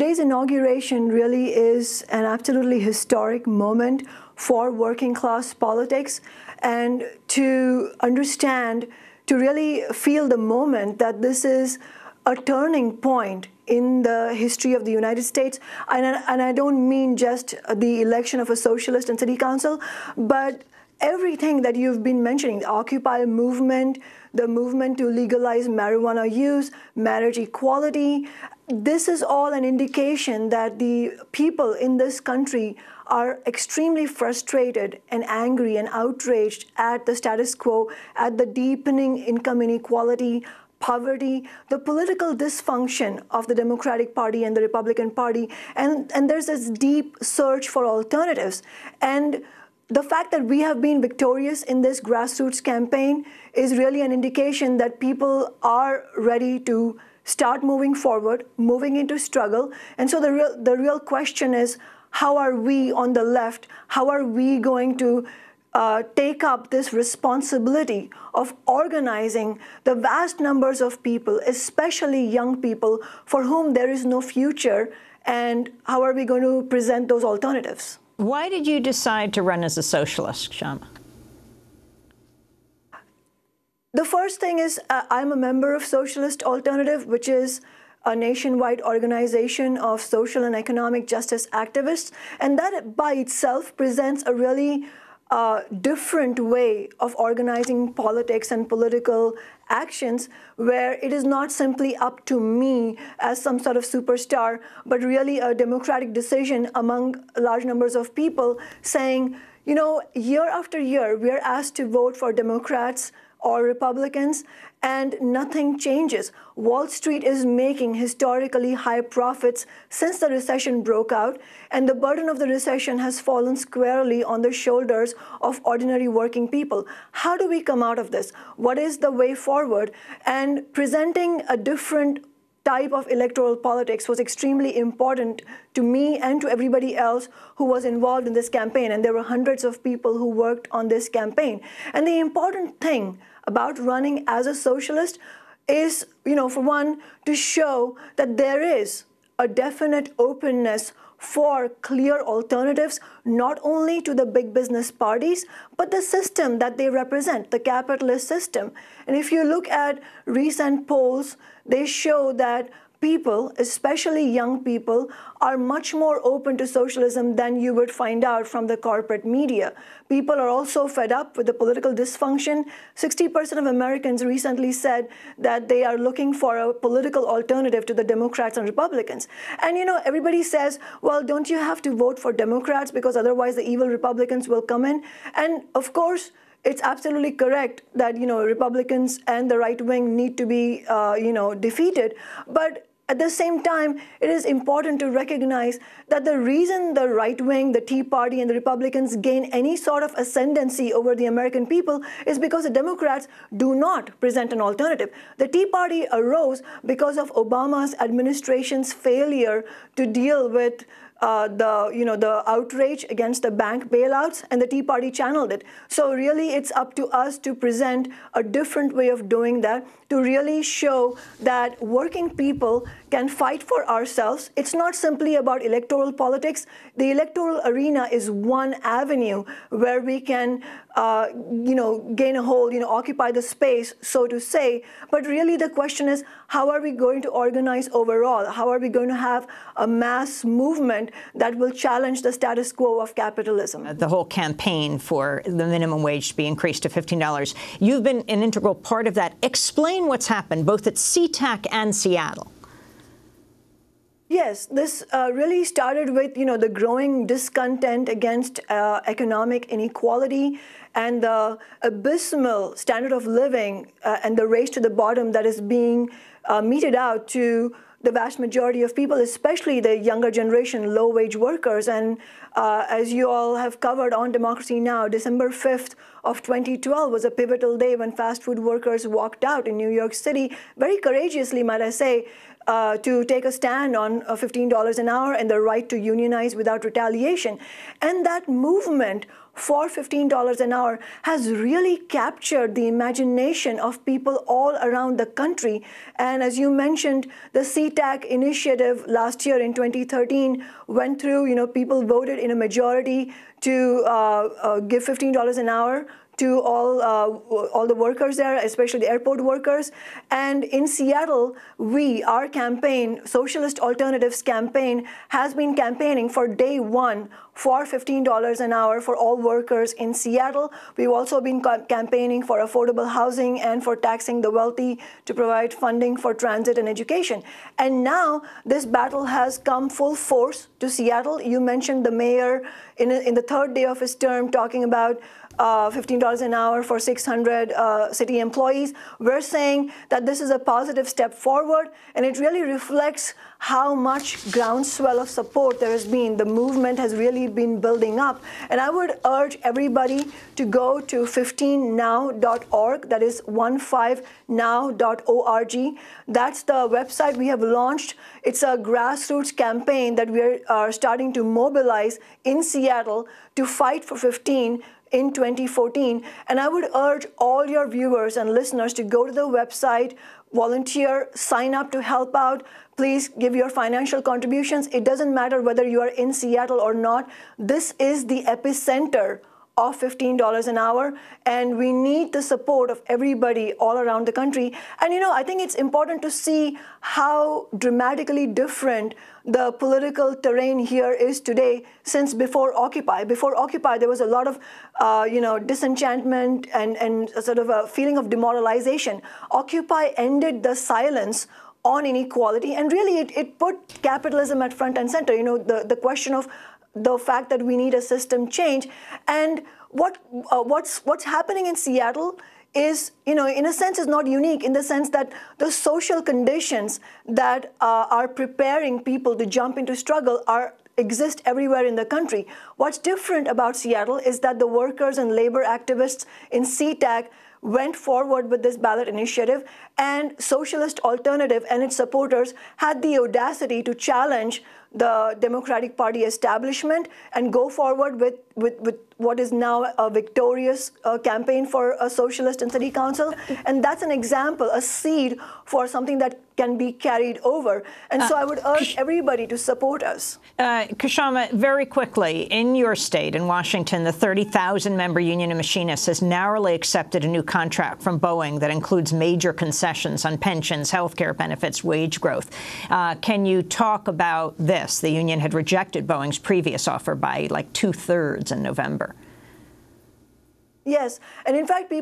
today's inauguration really is an absolutely historic moment for working class politics, and to understand, to really feel the moment that this is a turning point in the history of the United States. And I don't mean just the election of a socialist in city council, but everything that you've been mentioning, the Occupy movement, the movement to legalize marijuana use, marriage equality. This is all an indication that the people in this country are extremely frustrated and angry and outraged at the status quo, at the deepening income inequality, poverty, the political dysfunction of the Democratic Party and the Republican Party, and there's this deep search for alternatives. And the fact that we have been victorious in this grassroots campaign is really an indication that people are ready to start moving forward, moving into struggle. And so the real question is, how are we on the left, how are we going to take up this responsibility of organizing the vast numbers of people, especially young people, for whom there is no future, and how are we going to present those alternatives? Why did you decide to run as a socialist, Kshama? The first thing is I'm a member of Socialist Alternative, which is a nationwide organization of social and economic justice activists. And that by itself presents a really different way of organizing politics and political actions, where it is not simply up to me as some sort of superstar, but really a democratic decision among large numbers of people saying, you know, year after year, we are asked to vote for Democrats or Republicans, and nothing changes. Wall Street is making historically high profits since the recession broke out, and the burden of the recession has fallen squarely on the shoulders of ordinary working people. How do we come out of this? What is the way forward? And presenting a different type of electoral politics was extremely important to me and to everybody else who was involved in this campaign. And there were hundreds of people who worked on this campaign. And the important thing about running as a socialist is, for one, to show that there is a definite openness for clear alternatives, not only to the big business parties, but the system that they represent, the capitalist system. And if you look at recent polls, they show that people, especially young people, are much more open to socialism than you would find out from the corporate media. People are also fed up with the political dysfunction. 60% of Americans recently said that they are looking for a political alternative to the Democrats and Republicans. And everybody says, well, don't you have to vote for Democrats because otherwise the evil Republicans will come in? And of course, it's absolutely correct that Republicans and the right wing need to be defeated, but at the same time, it is important to recognize that the reason the right wing, the Tea Party, and the Republicans gain any sort of ascendancy over the American people is because the Democrats do not present an alternative. The Tea Party arose because of Obama's administration's failure to deal with the outrage against the bank bailouts, and the Tea Party channeled it. So really, it's up to us to present a different way of doing that, to really show that working people can fight for ourselves. It's not simply about electoral politics. The electoral arena is one avenue where we can, gain a hold, occupy the space, so to say. But really, the question is, how are we going to organize overall? How are we going to have a mass movement that will challenge the status quo of capitalism? The whole campaign for the minimum wage to be increased to $15. You've been an integral part of that. Explain what's happened, both at SeaTac and Seattle. Yes, this really started with, the growing discontent against economic inequality and the abysmal standard of living and the race to the bottom that is being meted out to the vast majority of people, especially the younger generation, low-wage workers. And as you all have covered on Democracy Now!, December 5th of 2012 was a pivotal day when fast food workers walked out in New York City, very courageously, might I say, to take a stand on $15 an hour and the right to unionize without retaliation. And that movement for $15 an hour has really captured the imagination of people all around the country. And as you mentioned, the SeaTac initiative last year in 2013 went through, people voted in a majority to give $15 an hour to all the workers there, especially the airport workers. And in Seattle, our campaign, Socialist Alternatives campaign, has been campaigning for day one for $15 an hour for all workers in Seattle. We've also been campaigning for affordable housing and for taxing the wealthy to provide funding for transit and education. And now this battle has come full force to Seattle. You mentioned the mayor in the third day of his term talking about $15 an hour for 600 city employees. We're saying that this is a positive step forward, and it really reflects how much groundswell of support there has been. The movement has really been building up. And I would urge everybody to go to 15now.org. That is 15now.org. That's the website we have launched. It's a grassroots campaign that we are starting to mobilize in Seattle to fight for 15 in 2014. And I would urge all your viewers and listeners to go to the website, volunteer, sign up to help out. Please give your financial contributions. It doesn't matter whether you are in Seattle or not. This is the epicenter of $15 an hour, and we need the support of everybody all around the country. And I think it's important to see how dramatically different the political terrain here is today since before Occupy. Before Occupy, there was a lot of disenchantment and sort of a feeling of demoralization. Occupy ended the silence on inequality, and really it put capitalism at front and center. The question of the fact that we need a system change. And what's happening in Seattle is, in a sense, is not unique in the sense that the social conditions that are preparing people to jump into struggle exist everywhere in the country. What's different about Seattle is that the workers and labor activists in SeaTac went forward with this ballot initiative, and Socialist Alternative and its supporters had the audacity to challenge the Democratic Party establishment and go forward with what is now a victorious campaign for a socialist in city council. And that's an example, a seed for something that can be carried over. And so I would urge everybody to support us. Kshama, very quickly, in your state, in Washington, the 30,000-member Union of Machinists has narrowly accepted a new contract from Boeing that includes major concessions on pensions, health care benefits, wage growth. Can you talk about this? The union had rejected Boeing's previous offer by like 2/3 in November. Yes, and in fact,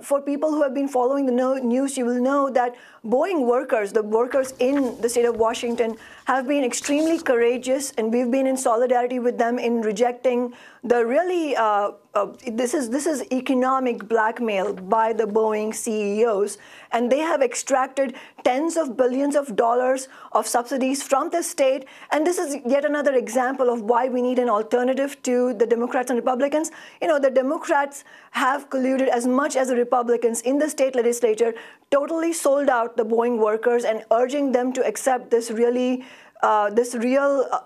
for people who have been following the news, you will know that Boeing workers, the workers in the state of Washington, have been extremely courageous, and we've been in solidarity with them in rejecting the really this is economic blackmail by the Boeing CEOs, and they have extracted tens of billions of dollars of subsidies from the state. And this is yet another example of why we need an alternative to the Democrats and Republicans. The Democrats have colluded as much as the Republicans in the state legislature, totally sold out the Boeing workers and urging them to accept this real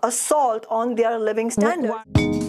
assault on their living standards.